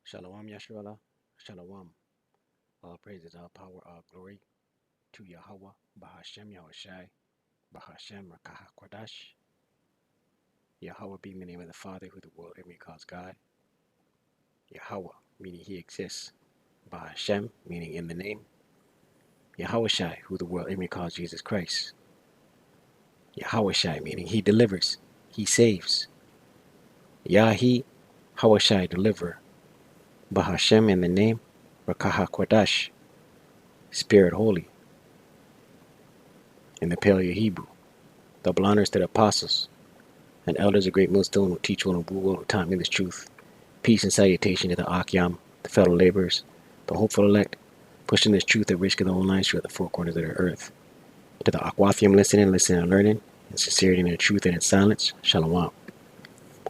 Shalom Yashrala, Shalom. All praises, all power, all glory to Yahweh, Bahashem Yahushai, Bahashem Rakaha Kwadash. Yahweh being the name of the Father who the world every calls God. Yahweh, meaning he exists. Bahashem, meaning in the name. Yahushai, who the world every calls Jesus Christ. Yahushai, meaning he delivers, he saves. Yahi, Hawashai, deliverer. Bahashem in the name, Rakaha Kwadash, Spirit Holy. In the Paleo Hebrew, double honors to the apostles and elders of Great Millstone who teach one and rule who taught me this truth. Peace and salutation to the Akyam, the fellow laborers, the hopeful elect, pushing this truth at risk of their own lives throughout the four corners of the earth. To the Akwathium listening and learning, in sincerity and in truth and in silence, Shalom.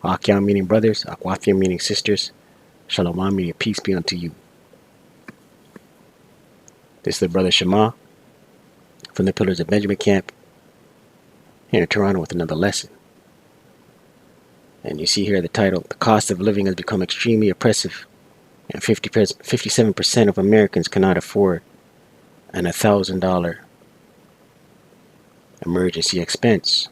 Akyam meaning brothers, Akwathium meaning sisters, Shalom meaning peace be unto you. This is the brother Shema from the Pillars of Benjamin Camp here in Toronto with another lesson. And you see here the title, The Cost of Living Has Become Extremely Oppressive, and 57% of Americans cannot afford an $1,000 emergency expense.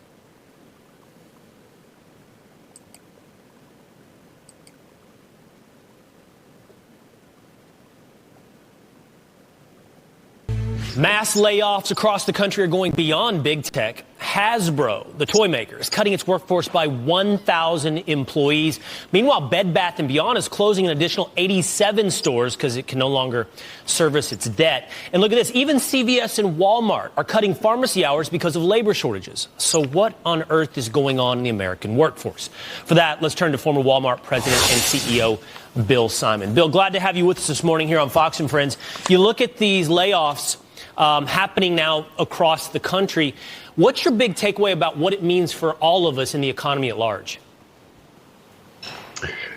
Mass layoffs across the country are going beyond big tech. Hasbro, the toy maker, is cutting its workforce by 1,000 employees. Meanwhile, Bed Bath & Beyond is closing an additional 87 stores because it can no longer service its debt. And look at this, even CVS and Walmart are cutting pharmacy hours because of labor shortages. So what on earth is going on in the American workforce? For that, let's turn to former Walmart president and CEO Bill Simon. Bill, glad to have you with us this morning here on Fox and Friends. You look at these layoffs happening now across the country. What's your big takeaway about what it means for all of us in the economy at large?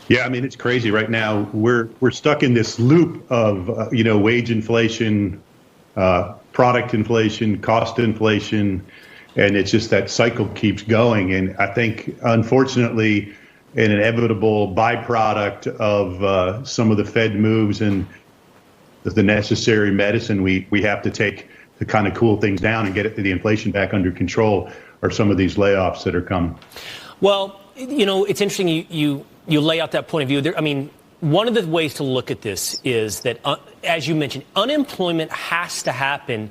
Yeah, I mean, it's crazy right now. We're stuck in this loop of, wage inflation, product inflation, cost inflation, and it's just that cycle keeps going. And I think, unfortunately, an inevitable byproduct of some of the Fed moves and the necessary medicine we have to take to kind of cool things down and get the inflation back under control are some of these layoffs that are coming. Well, it's interesting you lay out that point of view. I mean, one of the ways to look at this is that, as you mentioned, unemployment has to happen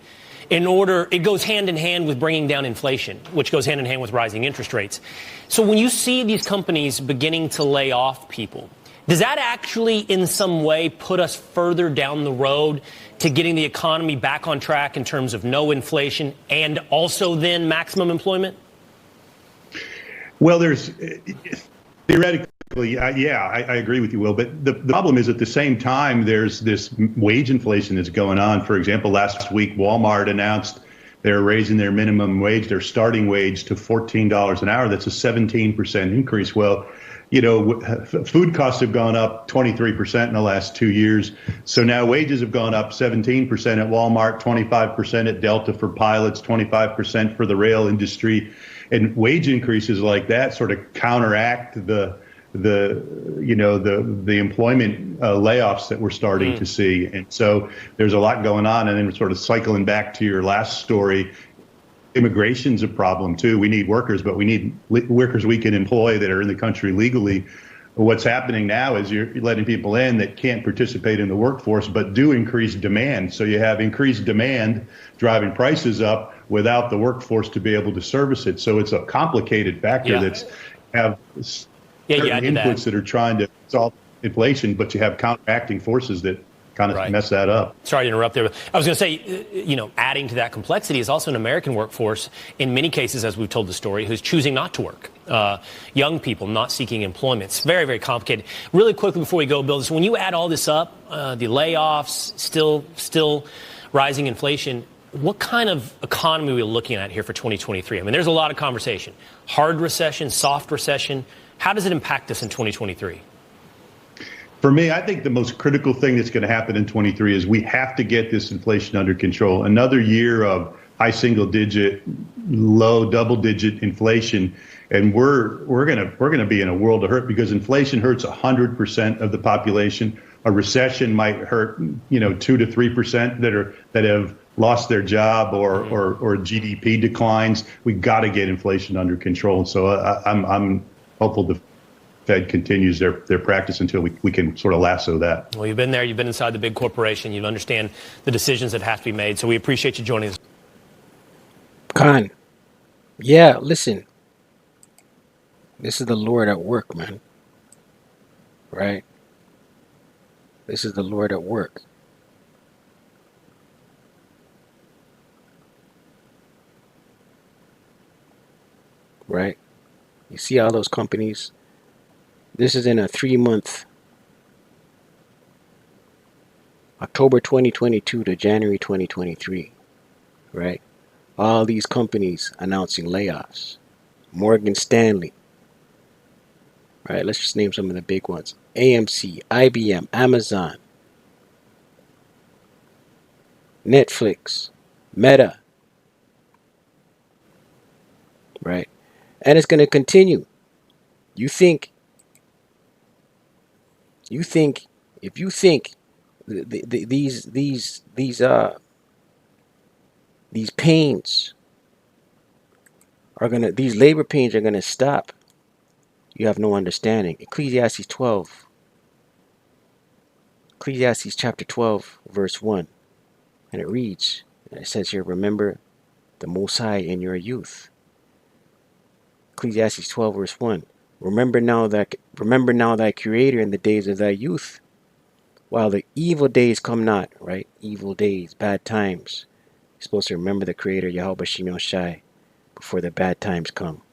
in order, it goes hand in hand with bringing down inflation, which goes hand in hand with rising interest rates. So when you see these companies beginning to lay off people, does that actually in some way put us further down the road to getting the economy back on track in terms of no inflation and also then maximum employment? Well, there's theoretically, I agree with you, Will. But the problem is at the same time, there's this wage inflation that's going on. For example, last week, Walmart announced they're raising their minimum wage, their starting wage to $14 an hour. That's a 17% increase. Well, food costs have gone up 23% in the last 2 years. So now wages have gone up 17% at Walmart, 25% at Delta for pilots, 25% for the rail industry. And wage increases like that sort of counteract the employment layoffs that we're starting to see. And so there's a lot going on. And then sort of cycling back to your last story, immigration's a problem too. We need workers, but we need workers we can employ that are in the country legally. What's happening now is you're letting people in that can't participate in the workforce, but do increase demand. So you have increased demand driving prices up without the workforce to be able to service it. So it's a complicated factor that's have certain inputs that are trying to solve inflation, but you have counteracting forces that kind of mess that up. Sorry to interrupt there. I was going to say, adding to that complexity is also an American workforce, in many cases, as we've told the story, who's choosing not to work. Young people not seeking employment. It's very, very complicated. Really quickly before we go, Bill, when you add all this up, the layoffs, still rising inflation, what kind of economy are we looking at here for 2023? I mean, there's a lot of conversation. Hard recession, soft recession. How does it impact us in 2023? For me, I think the most critical thing that's going to happen in 23 is we have to get this inflation under control. Another year of high single digit, low double digit inflation, and we're gonna be in a world of hurt because inflation hurts 100% of the population. A recession might hurt 2 to 3% that have lost their job or GDP declines. We got to get inflation under control. So I'm hopeful the Fed continues their practice until we can sort of lasso that. Well, you've been there. You've been inside the big corporation. You understand the decisions that have to be made. So we appreciate you joining us. Khan, yeah, listen. This is the Lord at work, man. Right? This is the Lord at work. Right? You see all those companies? This is in a 3-month, October 2022 to January 2023. Right? All these companies announcing layoffs. Morgan Stanley. Right? Let's just name some of the big ones. AMC, IBM, Amazon, Netflix, Meta. Right? And it's going to continue. You think if you think these pains are gonna, these labor pains are gonna stop, you have no understanding. Ecclesiastes chapter 12, verse 1, and it reads, and it says here, remember the Most High in your youth. Ecclesiastes 12, verse 1. Remember now thy Creator in the days of thy youth, while the evil days come not. Right? Evil days, bad times. You're supposed to remember the Creator, Yahweh Shem Shai, before the bad times come.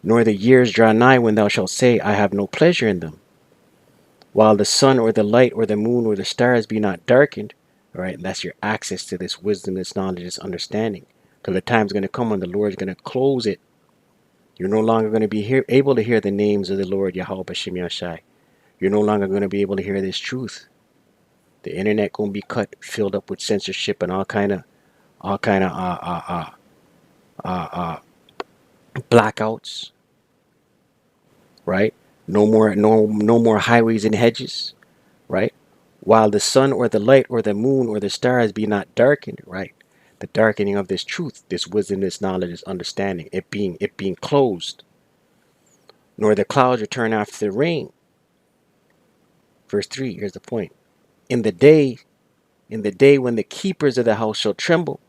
Nor the years draw nigh when thou shalt say, I have no pleasure in them. While the sun or the light or the moon or the stars be not darkened. All right, and that's your access to this wisdom, this knowledge, this understanding. Till the time's going to come when the Lord's going to close it. You're no longer going to be able to hear the names of the Lord, Yahweh Shem Shai. You're no longer going to be able to hear this truth. The internet going to be filled up with censorship and all kind of blackouts. Right? No more highways and hedges. Right? While the sun or the light or the moon or the stars be not darkened. Right? The darkening of this truth, this wisdom, this knowledge, this understanding, it being closed, nor the clouds return after the rain. Verse 3, here's the point. In the day when the keepers of the house shall tremble.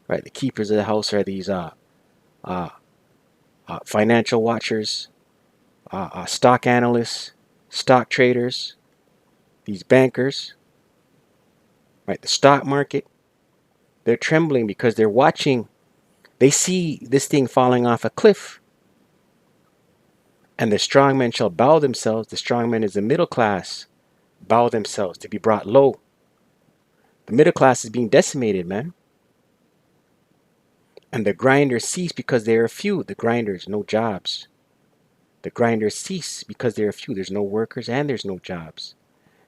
Right? The keepers of the house are these financial watchers, stock analysts, stock traders, these bankers. Right? The stock market. They're trembling because they're watching. They see this thing falling off a cliff. And the strong men shall bow themselves. The strong men is the middle class. Bow themselves to be brought low. The middle class is being decimated, man. And the grinders cease because they are few. The grinders, no jobs. The grinders cease because they are few. There's no workers and there's no jobs.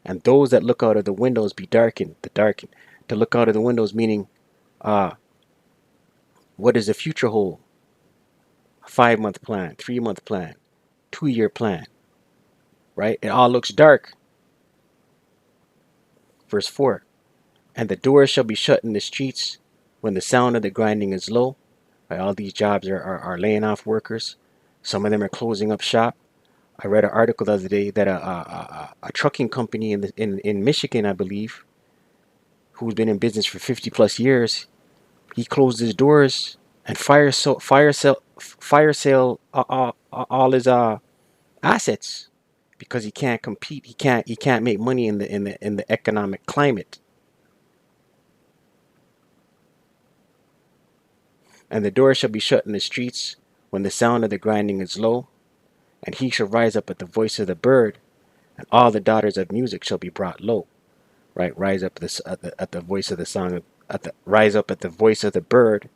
And those that look out of the windows be darkened. To look out of the windows meaning, what does the future hold? A 5-month plan, 3-month plan, 2-year plan. Right? It all looks dark. Verse 4. And the doors shall be shut in the streets when the sound of the grinding is low. Right? All these jobs are laying off workers. Some of them are closing up shop. I read an article the other day that a trucking company in Michigan, I believe, who's been in business for 50 plus years, he closed his doors and fire sale all his assets because he can't compete. He can't make money in the economic climate. And the door shall be shut in the streets when the sound of the grinding is low, and he shall rise up at the voice of the bird, and all the daughters of music shall be brought low. Right, rise up at the voice of the song, rise up at the voice of the bird.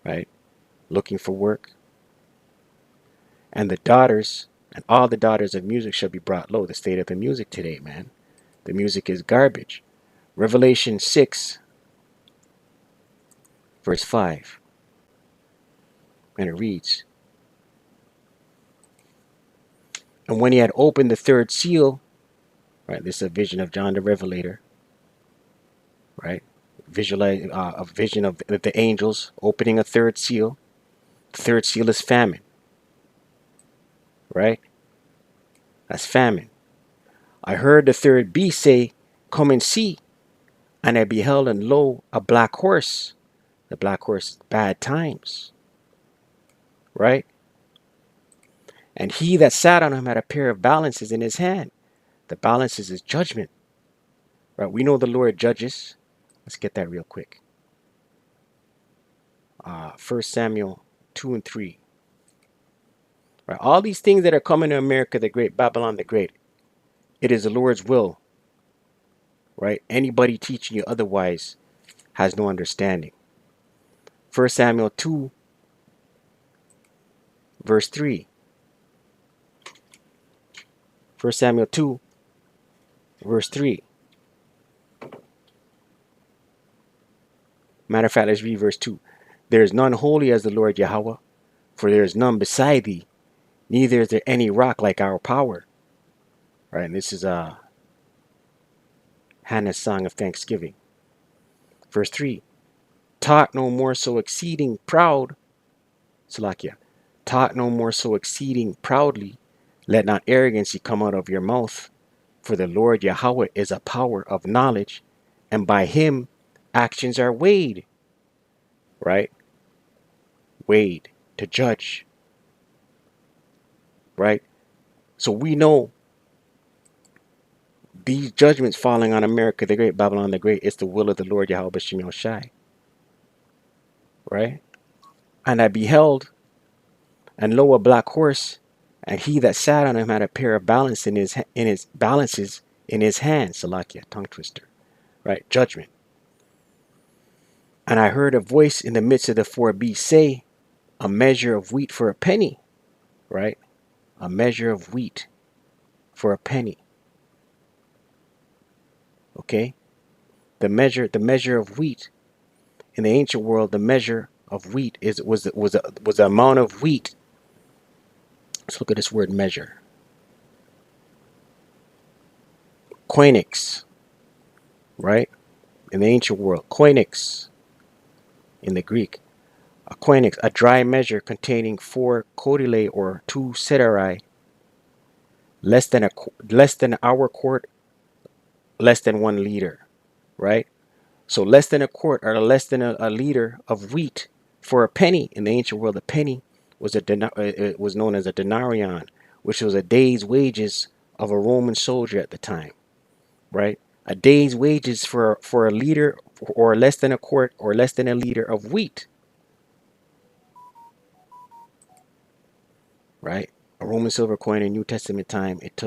Right, looking for work. And the daughters and all the daughters of music shall be brought low. The state of the music today, man. The music is garbage. Revelation 6, verse 5. And it reads, and when he had opened the third seal, right, this is a vision of John the Revelator, right? Visualize a vision of the angels opening a third seal. The third seal is famine, right? That's famine. I heard the third beast say, come and see. And I beheld, and lo, a black horse. The black horse is bad times, right? And he that sat on him had a pair of balances in his hand. The balances is judgment, right? We know the Lord judges. Let's get that real quick. 1 Samuel 2 and 3. Right? All these things that are coming to America the Great, Babylon the Great, it is the Lord's will, right? Anybody teaching you otherwise has no understanding. 1 Samuel 2, verse 3. 1 Samuel 2, verse 3. Matter of fact, let's read verse 2. There is none holy as the Lord Yahweh, for there is none beside thee, neither is there any rock like our power. Right, and this is Hannah's song of thanksgiving. Verse 3. Talk no more so exceeding proud, Salakia. Talk no more so exceeding proudly. Let not arrogancy come out of your mouth. For the Lord Yahweh is a power of knowledge, and by him actions are weighed. Right? Weighed, to judge. Right? So we know these judgments falling on America the Great, Babylon the Great, it's the will of the Lord Yahweh B'Shem Yoshai. Right? And I beheld, and lo, a black horse, and he that sat on him had a pair of balances in his hand. Salakia, tongue twister. Right? Judgment. And I heard a voice in the midst of the four beasts say, a measure of wheat for a penny. Right? A measure of wheat for a penny. Okay? The measure of wheat in the ancient world, the measure of wheat was the amount of wheat. Let's look at this word measure. Koinix, right? In the ancient world, koinix in the Greek. A koinix, a dry measure containing 4 kodile or 2 sedarai, less than our quart, less than 1 liter, right? So less than a quart or less than a liter of wheat for a penny. In the ancient world, a penny was it was known as a denarion, which was a day's wages of a Roman soldier at the time, right? A day's wages for a liter or less than a quart or less than a liter of wheat, right? A Roman silver coin in New Testament time, it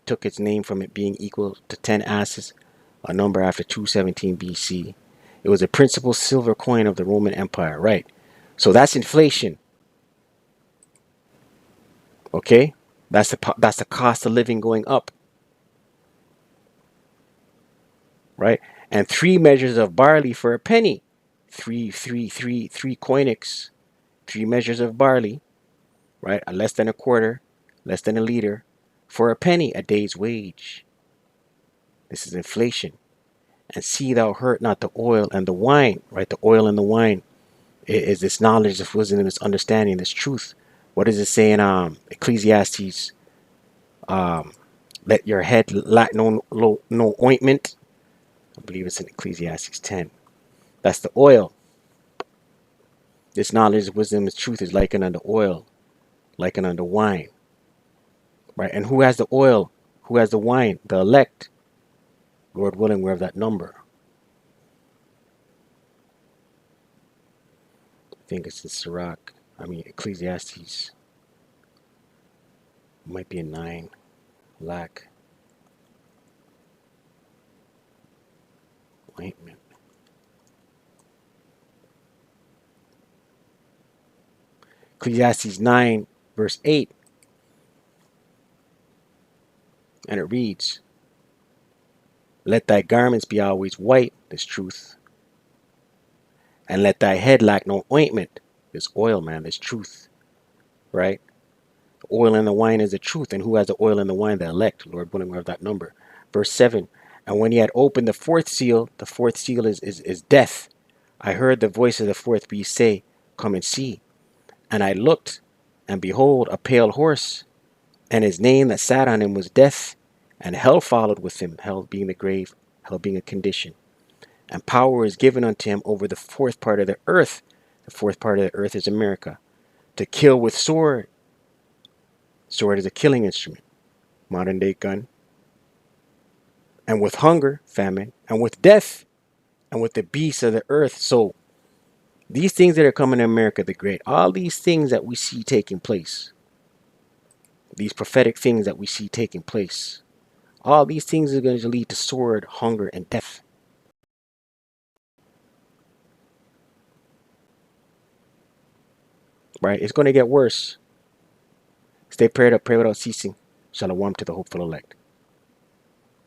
took its name from it being equal to 10 asses, a number after 217 BC. It was a principal silver coin of the Roman Empire, right? So that's inflation. Okay, that's the cost of living going up, right? And 3 measures of barley for a penny, three koinix, 3 measures of barley, right? Less than a quarter, less than a liter, for a penny, a day's wage. This is inflation. And see thou hurt not the oil and the wine, right? The oil and the wine is this knowledge, this wisdom, this understanding, this truth. What does it say in Ecclesiastes? Let your head lack no ointment. I believe it's in Ecclesiastes 10. That's the oil. This knowledge, wisdom, this truth is likened unto oil, likened unto wine. Right? And who has the oil? Who has the wine? The elect. Lord willing, we're of that number. I think it's in Sirach. Ecclesiastes. It might be in 9. Lack. Ointment. Ecclesiastes 9, verse 8. And it reads, let thy garments be always white, this truth, And let thy head lack no ointment. This oil, man, this truth, right? The oil and the wine is the truth. And who has the oil and the wine? The elect. Lord willing, we have that number. Verse 7. And when he had opened the fourth seal is death. I heard the voice of the fourth beast say, come and see. And I looked, and behold, a pale horse, and his name that sat on him was Death, and hell followed with him, hell being the grave, hell being a condition. And power is given unto him over the fourth part of the earth. The fourth part of the earth is America. To kill with sword. Sword is a killing instrument. Modern day gun. And with hunger, famine, and with death, and with the beasts of the earth. So these things that are coming to America the Great, all these things that we see taking place, these prophetic things that we see taking place, all these things are going to lead to sword, hunger, and death. Right? It's going to get worse. Stay prayed up, pray without ceasing. Shalom to the hopeful elect.